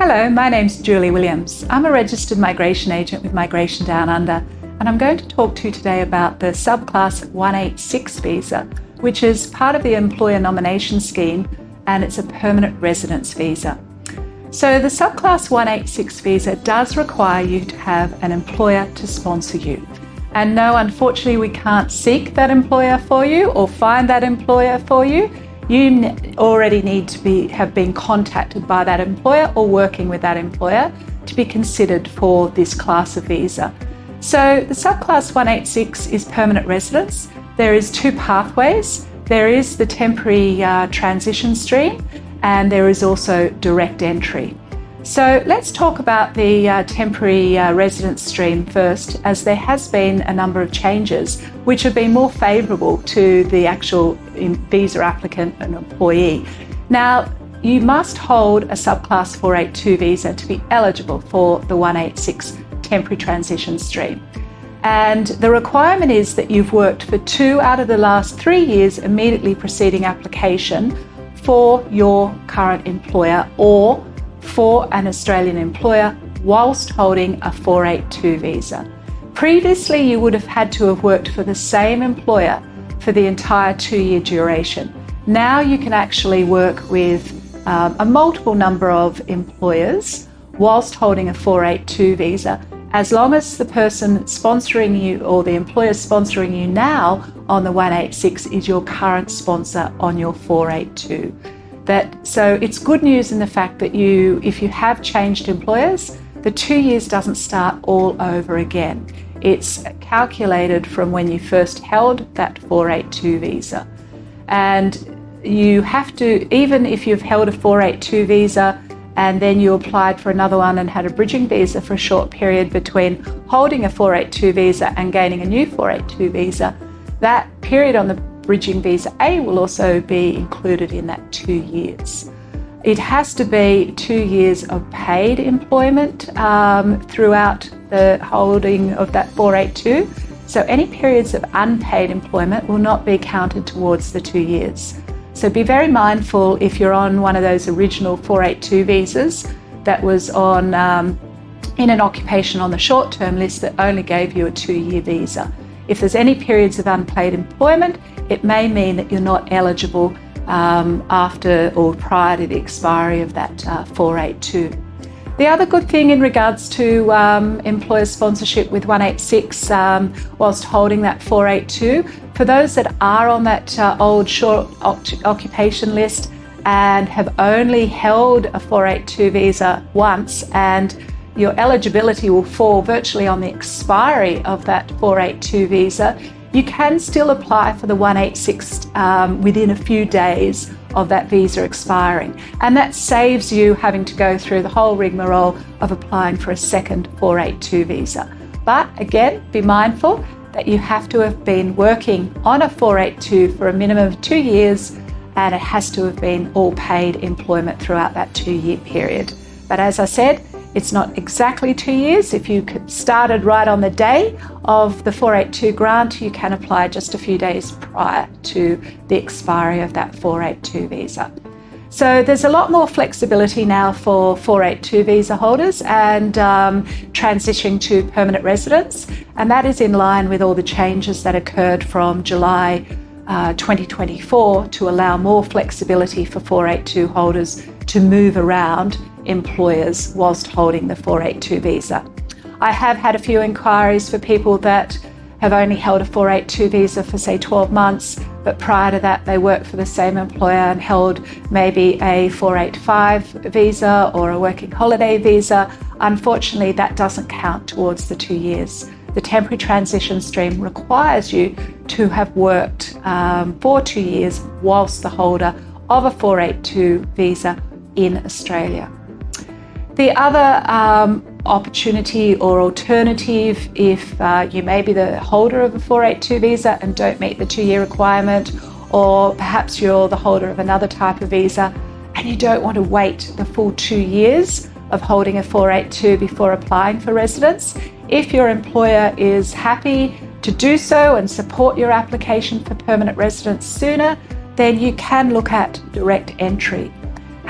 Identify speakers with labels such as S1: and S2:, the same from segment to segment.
S1: Hello, my name's Julie Williams. I'm a registered migration agent with Migration Downunder, and I'm going to talk to you today about the Subclass 186 visa, which is part of the employer nomination scheme, and it's a permanent residence visa. So the Subclass 186 visa does require you to have an employer to sponsor you. And no, unfortunately, we can't seek that employer for you or find that employer for you. You already need to have been contacted by that employer or working with that employer to be considered for this class of visa. So the Subclass 186 is permanent residence. There is two pathways. There is the temporary transition stream, and there is also direct entry. So let's talk about the temporary residence stream first, as there has been a number of changes which have been more favourable to the actual visa applicant and employee. Now, you must hold a Subclass 482 visa to be eligible for the 186 temporary transition stream. And the requirement is that you've worked for 2 out of the last 3 years immediately preceding application for your current employer or for an Australian employer whilst holding a 482 visa. Previously, you would have had to have worked for the same employer for the entire 2-year duration. Now you can actually work with a multiple number of employers whilst holding a 482 visa, as long as the person sponsoring you or the employer sponsoring you now on the 186 is your current sponsor on your 482. So it's good news in the fact that if you have changed employers, the 2 years doesn't start all over again. It's calculated from when you first held that 482 visa. And you have to, even if you've held a 482 visa and then you applied for another one and had a bridging visa for a short period between holding a 482 visa and gaining a new 482 visa, that period on the bridging visa A will also be included in that 2 years. It has to be 2 years of paid employment throughout the holding of that 482. So any periods of unpaid employment will not be counted towards the 2 years. So be very mindful if you're on one of those original 482 visas that was on in an occupation on the short-term list that only gave you a 2-year visa. If there's any periods of unpaid employment, it may mean that you're not eligible after or prior to the expiry of that 482. The other good thing in regards to employer sponsorship with 186 whilst holding that 482, for those that are on that old short occupation list and have only held a 482 visa once, and your eligibility will fall virtually on the expiry of that 482 visa, you can still apply for the 186 within a few days of that visa expiring. And that saves you having to go through the whole rigmarole of applying for a second 482 visa. But again, be mindful that you have to have been working on a 482 for a minimum of 2 years, and it has to have been all paid employment throughout that 2-year period. But as I said, it's not exactly 2 years. If you started right on the day of the 482 grant, you can apply just a few days prior to the expiry of that 482 visa. So there's a lot more flexibility now for 482 visa holders and transitioning to permanent residence, and that is in line with all the changes that occurred from July 2024 to allow more flexibility for 482 holders to move around employers whilst holding the 482 visa. I have had a few inquiries for people that have only held a 482 visa for say 12 months, but prior to that they worked for the same employer and held maybe a 485 visa or a working holiday visa. Unfortunately, that doesn't count towards the 2 years. The temporary transition stream requires you to have worked for 2 years whilst the holder of a 482 visa in Australia. The other opportunity or alternative, if you may be the holder of a 482 visa and don't meet the 2-year requirement, or perhaps you're the holder of another type of visa and you don't want to wait the full 2 years of holding a 482 before applying for residence, if your employer is happy to do so and support your application for permanent residence sooner, then you can look at direct entry.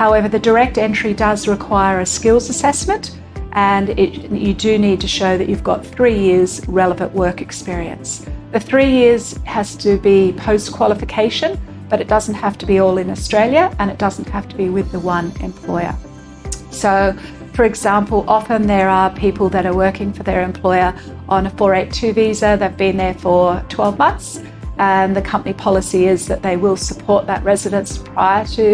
S1: However, the direct entry does require a skills assessment, and you do need to show that you've got 3 years relevant work experience. The 3 years has to be post-qualification, but it doesn't have to be all in Australia, and it doesn't have to be with the one employer. So, for example, often there are people that are working for their employer on a 482 visa. They've been there for 12 months, and the company policy is that they will support that residence prior to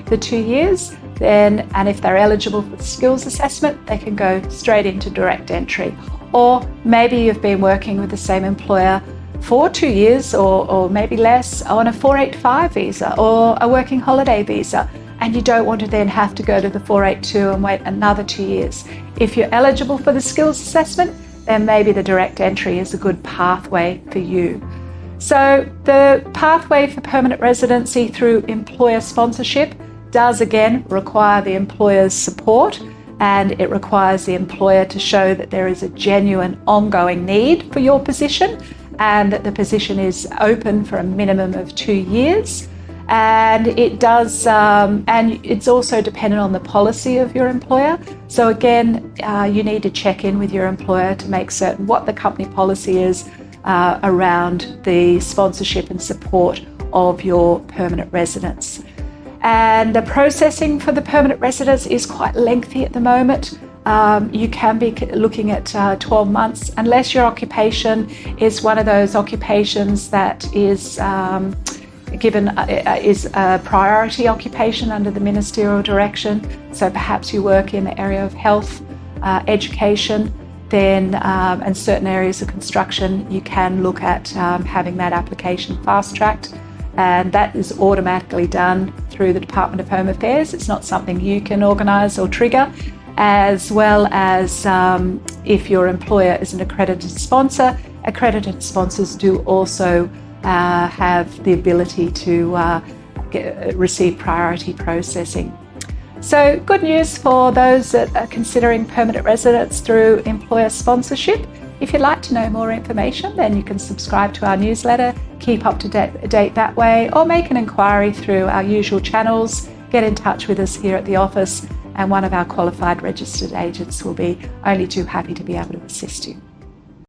S1: the 2 years. And if they're eligible for the skills assessment, they can go straight into direct entry. Or maybe you've been working with the same employer for 2 years or maybe less on a 485 visa or a working holiday visa, and you don't want to then have to go to the 482 and wait another 2 years. If you're eligible for the skills assessment, then maybe the direct entry is a good pathway for you. So the pathway for permanent residency through employer sponsorship does again require the employer's support, and it requires the employer to show that there is a genuine ongoing need for your position and that the position is open for a minimum of 2 years. And it does, and it's also dependent on the policy of your employer. So again, you need to check in with your employer to make certain what the company policy is around the sponsorship and support of your permanent residence. And the processing for the permanent residence is quite lengthy at the moment. You can be looking at 12 months, unless your occupation is one of those occupations that is is a priority occupation under the ministerial direction. So perhaps you work in the area of health, education, then and certain areas of construction, you can look at having that application fast-tracked, and that is automatically done through the Department of Home Affairs. It's not something you can organise or trigger, as well as if your employer is an accredited sponsor. Accredited sponsors do also have the ability to receive priority processing. So good news for those that are considering permanent residence through employer sponsorship. If you'd like to know more information, then you can subscribe to our newsletter, keep up to date that way, or make an inquiry through our usual channels. Get in touch with us here at the office, and one of our qualified registered agents will be only too happy to be able to assist you.